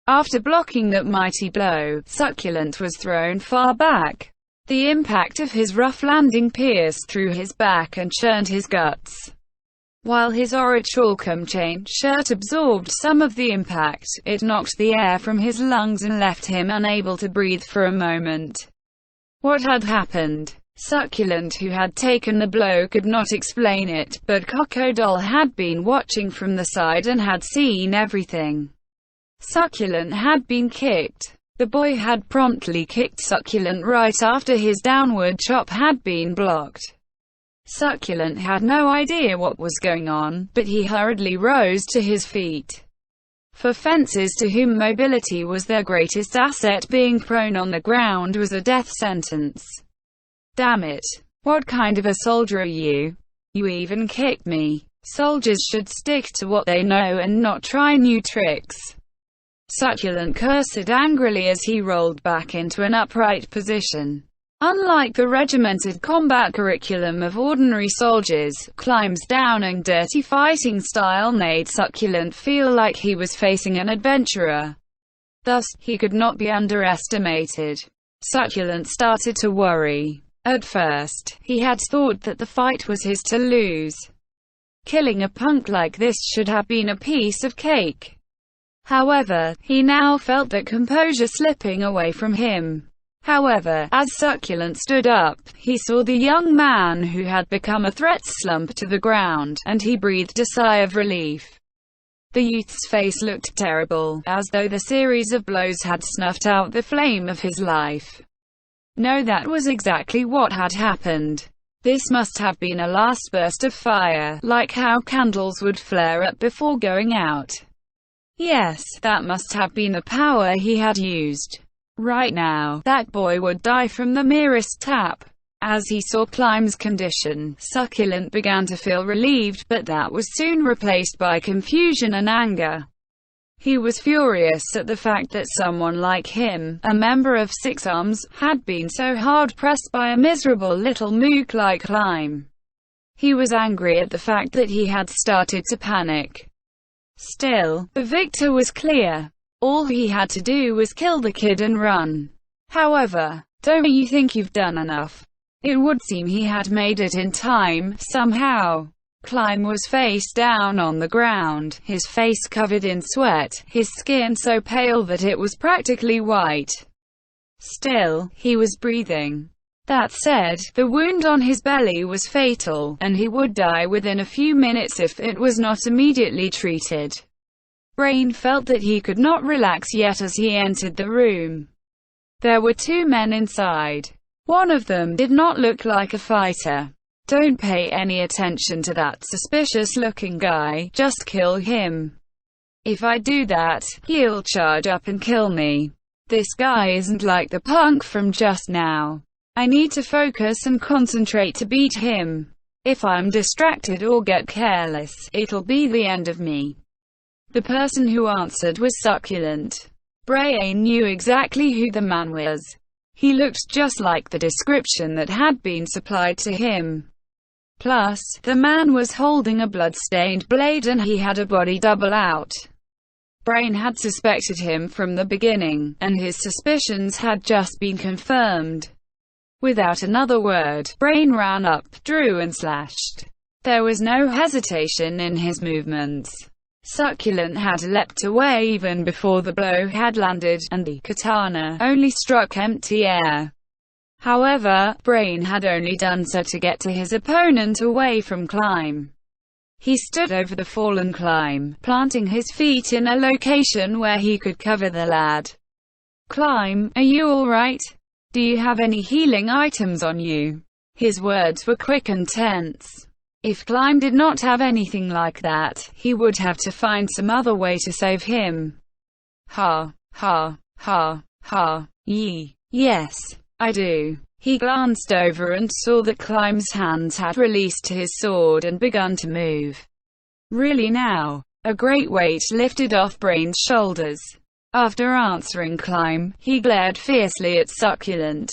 After blocking that mighty blow, Succulent was thrown far back. The impact of his rough landing pierced through his back and churned his guts. While his orichalcum chain shirt absorbed some of the impact, it knocked the air from his lungs and left him unable to breathe for a moment. What had happened? Succulent, who had taken the blow, could not explain it, but Crocodile had been watching from the side and had seen everything. Succulent had been kicked. The boy had promptly kicked Succulent right after his downward chop had been blocked. Succulent had no idea what was going on, but he hurriedly rose to his feet. For fencers to whom mobility was their greatest asset, being prone on the ground was a death sentence. Damn it. What kind of a soldier are you? You even kicked me. Soldiers should stick to what they know and not try new tricks. Succulent cursed angrily as he rolled back into an upright position. Unlike the regimented combat curriculum of ordinary soldiers, Climb's down and dirty fighting style made Succulent feel like he was facing an adventurer. Thus, he could not be underestimated. Succulent started to worry. At first, he had thought that the fight was his to lose. Killing a punk like this should have been a piece of cake. However, he now felt that composure slipping away from him. However, as Succulent stood up, he saw the young man who had become a threat slump to the ground, and he breathed a sigh of relief. The youth's face looked terrible, as though the series of blows had snuffed out the flame of his life. No, that was exactly what had happened. This must have been a last burst of fire, like how candles would flare up before going out. Yes, that must have been the power he had used. Right now, that boy would die from the merest tap. As he saw Climb's condition, Succulent began to feel relieved, but that was soon replaced by confusion and anger. He was furious at the fact that someone like him, a member of Six Arms, had been so hard-pressed by a miserable little mook like Climb. He was angry at the fact that he had started to panic. Still, the victor was clear. All he had to do was kill the kid and run. However, don't you think you've done enough? It would seem he had made it in time, somehow. Climb was face down on the ground, his face covered in sweat, his skin so pale that it was practically white. Still, he was breathing. That said, the wound on his belly was fatal, and he would die within a few minutes if it was not immediately treated. Brain felt that he could not relax yet as he entered the room. There were two men inside. One of them did not look like a fighter. Don't pay any attention to that suspicious-looking guy, just kill him. If I do that, he'll charge up and kill me. This guy isn't like the punk from just now. I need to focus and concentrate to beat him. If I'm distracted or get careless, it'll be the end of me. The person who answered was Succulent. Brain knew exactly who the man was. He looked just like the description that had been supplied to him. Plus, the man was holding a blood-stained blade and he had a body double out. Brain had suspected him from the beginning, and his suspicions had just been confirmed. Without another word, Brain ran up, drew and slashed. There was no hesitation in his movements. Succulent had leapt away even before the blow had landed, and the katana only struck empty air. However, Brain had only done so to get to his opponent away from Climb. He stood over the fallen Climb, planting his feet in a location where he could cover the lad. Climb, are you alright? Do you have any healing items on you? His words were quick and tense. If Climb did not have anything like that, he would have to find some other way to save him. Ha, ha, ha, ha, yes, I do. He glanced over and saw that Climb's hands had released his sword and begun to move. Really now? A great weight lifted off Brain's shoulders. After answering Climb, he glared fiercely at Succulent.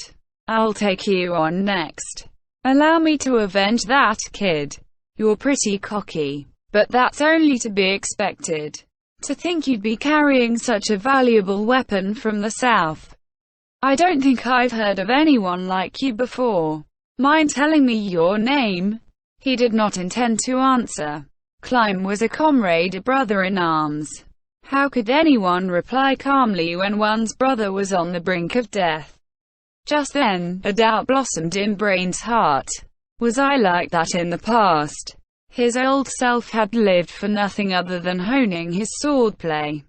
I'll take you on next. Allow me to avenge that kid. You're pretty cocky, but that's only to be expected. To think you'd be carrying such a valuable weapon from the south. I don't think I've heard of anyone like you before. Mind telling me your name? He did not intend to answer. Climb was a comrade, a brother in arms. How could anyone reply calmly when one's brother was on the brink of death? Just then, a doubt blossomed in Brain's heart. Was I like that in the past? His old self had lived for nothing other than honing his swordplay.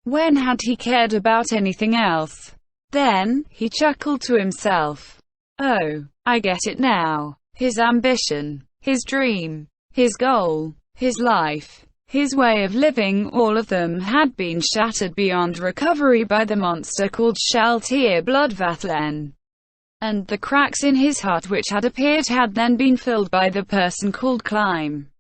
When had he cared about anything else? Then, he chuckled to himself. Oh, I get it now. His ambition, his dream, his goal, his life, his way of living, all of them had been shattered beyond recovery by the monster called Shaltir Bloodvatlen. And the cracks in his heart which had appeared had then been filled by the person called Climb.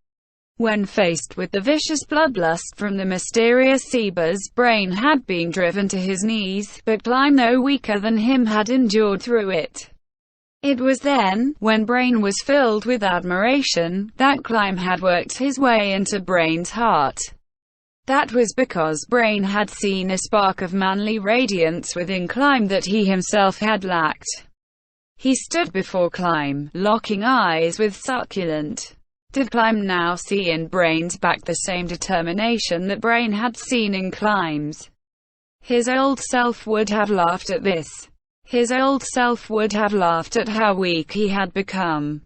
When faced with the vicious bloodlust from the mysterious Seba's, Brain had been driven to his knees, but Climb, no weaker than him, had endured through it. It was then, when Brain was filled with admiration, that Climb had worked his way into Brain's heart. That was because Brain had seen a spark of manly radiance within Climb that he himself had lacked. He stood before Climb, locking eyes with Succulent. Did Climb now see in Brain's back the same determination that Brain had seen in Climb's? His old self would have laughed at this. His old self would have laughed at how weak he had become.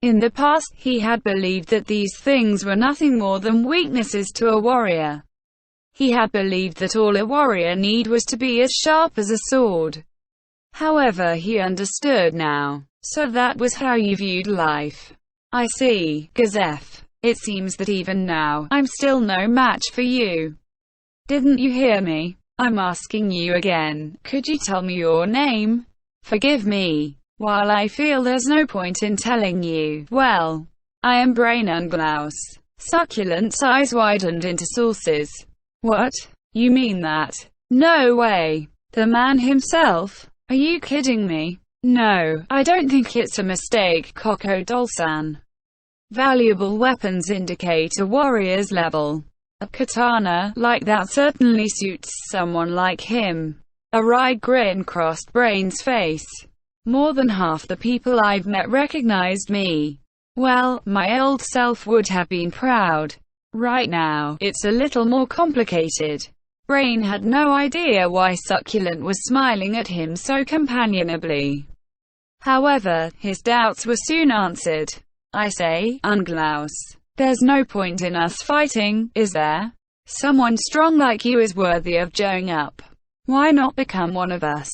In the past, he had believed that these things were nothing more than weaknesses to a warrior. He had believed that all a warrior need was to be as sharp as a sword. However, he understood now. So that was how you viewed life. I see, Gazef. It seems that even now, I'm still no match for you. Didn't you hear me? I'm asking you again, could you tell me your name? Forgive me. While I feel there's no point in telling you, well, I am Brain Unglaus. Succulent's eyes widened into saucers. What? You mean that? No way. The man himself? Are you kidding me? No, I don't think it's a mistake, Kokodol-san. Valuable weapons indicate a warrior's level. A katana like that certainly suits someone like him. A wry grin crossed Brain's face. More than half the people I've met recognized me. Well, my old self would have been proud. Right now, it's a little more complicated. Brain had no idea why Succulent was smiling at him so companionably. However, his doubts were soon answered. I say, Unglaus, there's no point in us fighting, is there? Someone strong like you is worthy of joining up. Why not become one of us?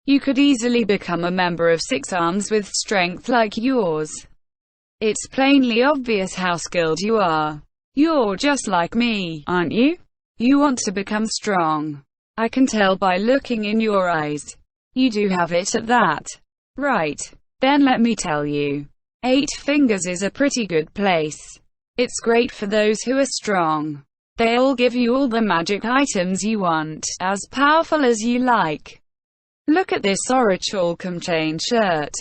You could easily become a member of Six Arms with strength like yours. It's plainly obvious how skilled you are. You're just like me, aren't you? You want to become strong. I can tell by looking in your eyes. You do have it at that. Right. Then let me tell you. 8 Fingers is a pretty good place. It's great for those who are strong. They'll give you all the magic items you want, as powerful as you like. Look at this orichalcum chain shirt.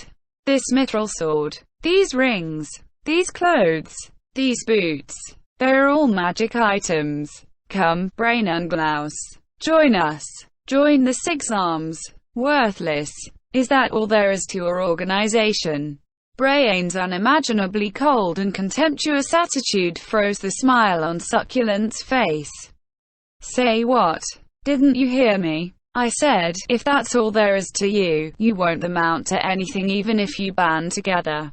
This mithril sword. These rings. These clothes. These boots. They're all magic items. Come, Brain Unglaus. Join us. Join the Six Arms. Worthless. Is that all there is to your organization? Brain's unimaginably cold and contemptuous attitude froze the smile on Succulent's face. Say what? Didn't you hear me? I said, if that's all there is to you, you won't amount to anything even if you band together.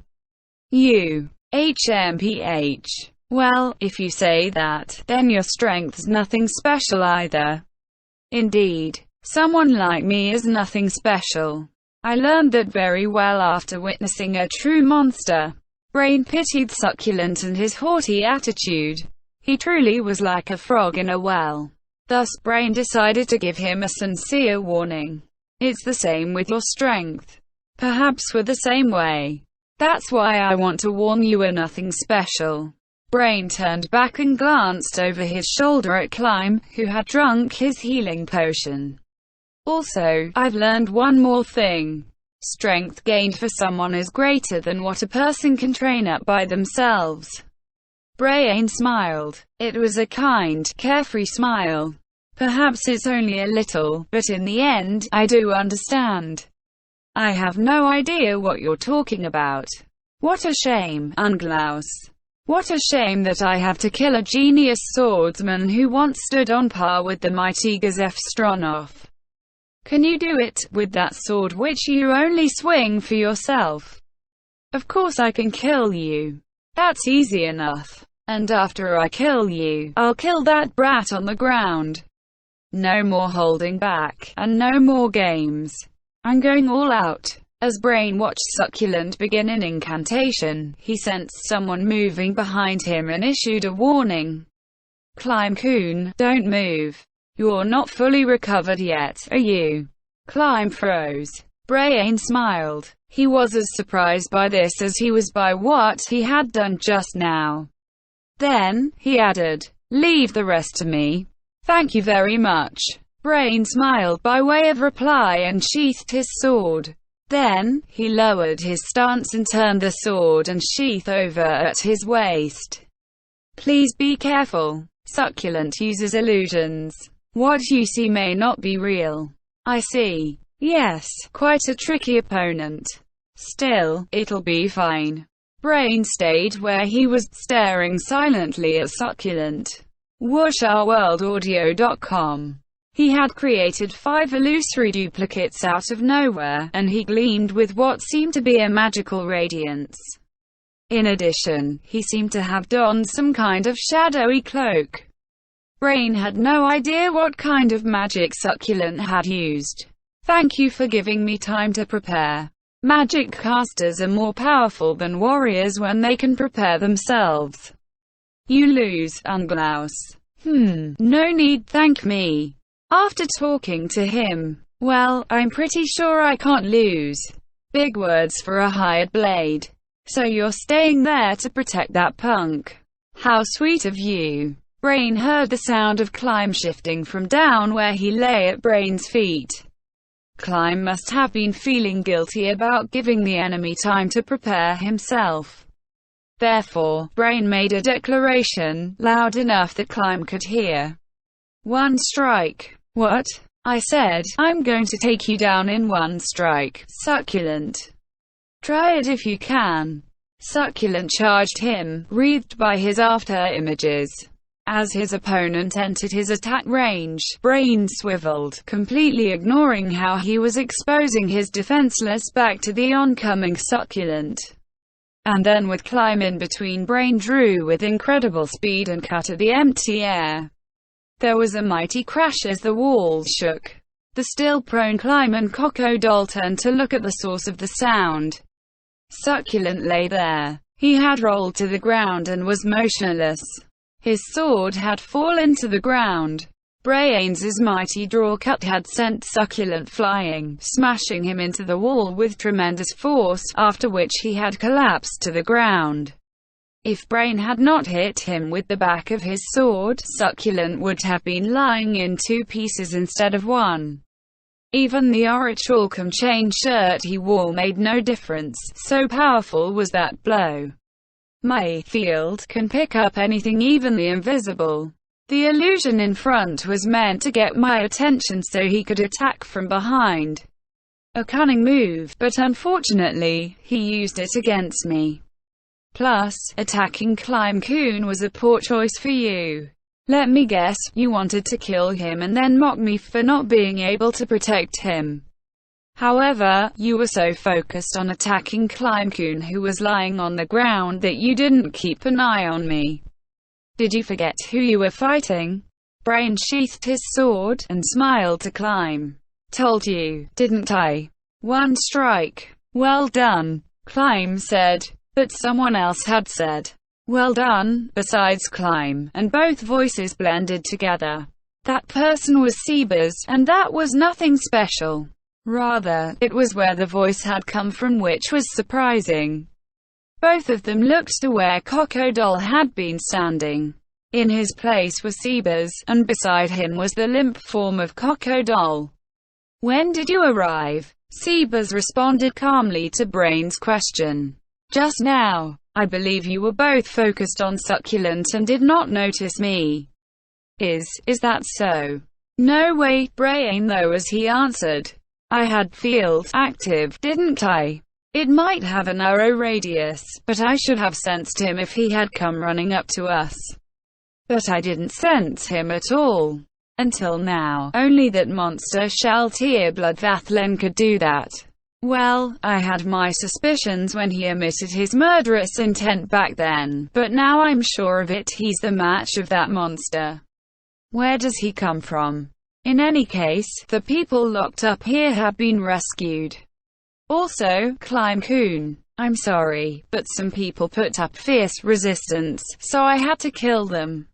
You. HMPH. Well, if you say that, then your strength's nothing special either. Indeed, someone like me is nothing special. I learned that very well after witnessing a true monster. Brain pitied Succulent and his haughty attitude. He truly was like a frog in a well. Thus, Brain decided to give him a sincere warning. It's the same with your strength. Perhaps we're the same way. That's why I want to warn you, we're nothing special. Brain turned back and glanced over his shoulder at Climb, who had drunk his healing potion. Also, I've learned one more thing. Strength gained for someone is greater than what a person can train up by themselves. Brain smiled. It was a kind, carefree smile. Perhaps it's only a little, but in the end, I do understand. I have no idea what you're talking about. What a shame, Unglaus. What a shame that I have to kill a genius swordsman who once stood on par with the mighty Gazef Stronov. Can you do it, with that sword which you only swing for yourself? Of course I can kill you. That's easy enough. And after I kill you, I'll kill that brat on the ground. No more holding back, and no more games. I'm going all out. As Brain watched Succulent begin an incantation, he sensed someone moving behind him and issued a warning. Climb-kun, don't move. You're not fully recovered yet, are you? Climb froze. Brain smiled. He was as surprised by this as he was by what he had done just now. Then, he added, leave the rest to me. Thank you very much. Brain smiled by way of reply and sheathed his sword. Then, he lowered his stance and turned the sword and sheath over at his waist. Please be careful. Succulent uses illusions. What you see may not be real. I see. Yes, quite a tricky opponent. Still, it'll be fine. Brain stayed where he was, staring silently at Succulent. WushOurWorldAudio.com. He had created 5 illusory duplicates out of nowhere, and he gleamed with what seemed to be a magical radiance. In addition, he seemed to have donned some kind of shadowy cloak. Brain had no idea what kind of magic Succulent had used. Thank you for giving me time to prepare. Magic casters are more powerful than warriors when they can prepare themselves. You lose, Unglaus. No need thank me. After talking to him, well, I'm pretty sure I can't lose. Big words for a hired blade. So you're staying there to protect that punk. How sweet of you. Brain heard the sound of Climb shifting from down where he lay at Brain's feet. Climb must have been feeling guilty about giving the enemy time to prepare himself. Therefore, Brain made a declaration, loud enough that Climb could hear. "One strike." "What?" I said. "I'm going to take you down in one strike, Succulent. Try it if you can." Succulent charged him, wreathed by his after-images. As his opponent entered his attack range, Brain swiveled, completely ignoring how he was exposing his defenseless back to the oncoming Succulent. And then with Climb in between, Brain drew with incredible speed and cut at the empty air. There was a mighty crash as the walls shook. The still prone Climb and Crocodile turned to look at the source of the sound. Succulent lay there. He had rolled to the ground and was motionless. His sword had fallen to the ground. Brain's mighty draw cut had sent Succulent flying, smashing him into the wall with tremendous force, after which he had collapsed to the ground. If Brain had not hit him with the back of his sword, Succulent would have been lying in two pieces instead of one. Even the orichalcum chain shirt he wore made no difference, so powerful was that blow. My field can pick up anything, even the invisible. The illusion in front was meant to get my attention so he could attack from behind. A cunning move, but unfortunately, he used it against me. Plus, attacking Climb-kun was a poor choice for you. Let me guess, you wanted to kill him and then mock me for not being able to protect him. However, you were so focused on attacking Climb-kun, who was lying on the ground, that you didn't keep an eye on me. Did you forget who you were fighting? Brain sheathed his sword, and smiled to Climb. Told you, didn't I? One strike. Well done, Climb said. But someone else had said, "Well done," besides Climb, and both voices blended together. That person was ch5, and that was nothing special. Rather, it was where the voice had come from, which was surprising. Both of them looked to where Crocodile had been standing. In his place was ch5, and beside him was the limp form of Crocodile. "When did you arrive?" ch5 responded calmly to Brain's question. "Just now. I believe you were both focused on Succulent and did not notice me." Is that so?" "No way, Brain, though," as he answered. "I had field active, didn't I? It might have a narrow radius, but I should have sensed him if he had come running up to us. But I didn't sense him at all. Until now. Only that monster Shaltir Bloodvathlin could do that. Well, I had my suspicions when he emitted his murderous intent back then, but now I'm sure of it, he's the match of that monster. Where does he come from? In any case, the people locked up here have been rescued. Also, Climb-kun. I'm sorry, but some people put up fierce resistance, so I had to kill them.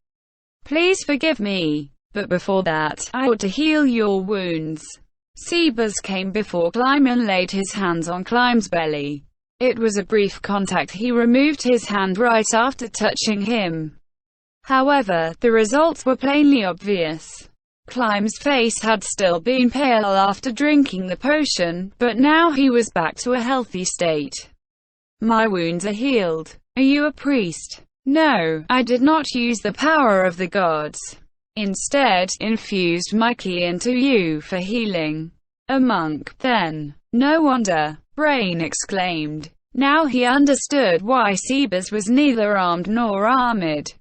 Please forgive me. But before that, I ought to heal your wounds." ch5 came before Climb and laid his hands on Climb's belly. It was a brief contact. He removed his hand right after touching him. However, the results were plainly obvious. Climb's face had still been pale after drinking the potion, but now he was back to a healthy state. "My wounds are healed. Are you a priest?" "No, I did not use the power of the gods. Instead, infused my ki into you for healing." "A monk, then? No wonder," Brain exclaimed. Now he understood why ch5 was neither armed nor armored.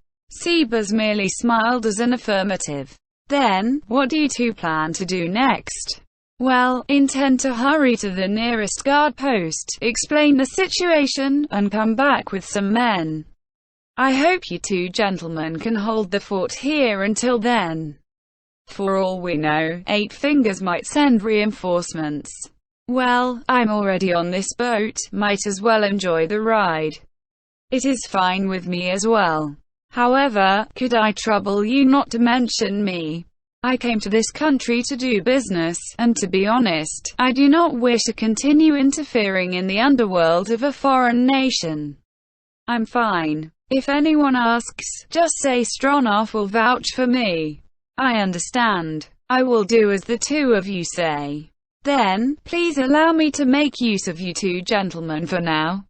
ch5 merely smiled as an affirmative. "Then, what do you two plan to do next?" "Well, intend to hurry to the nearest guard post, explain the situation, and come back with some men. I hope you two gentlemen can hold the fort here until then. For all we know, Eight Fingers might send reinforcements." "Well, I'm already on this boat, might as well enjoy the ride." "It is fine with me as well. However, could I trouble you not to mention me? I came to this country to do business, and to be honest, I do not wish to continue interfering in the underworld of a foreign nation." "I'm fine. If anyone asks, just say Stronov will vouch for me. I understand. I will do as the two of you say. Then, please allow me to make use of you two gentlemen for now.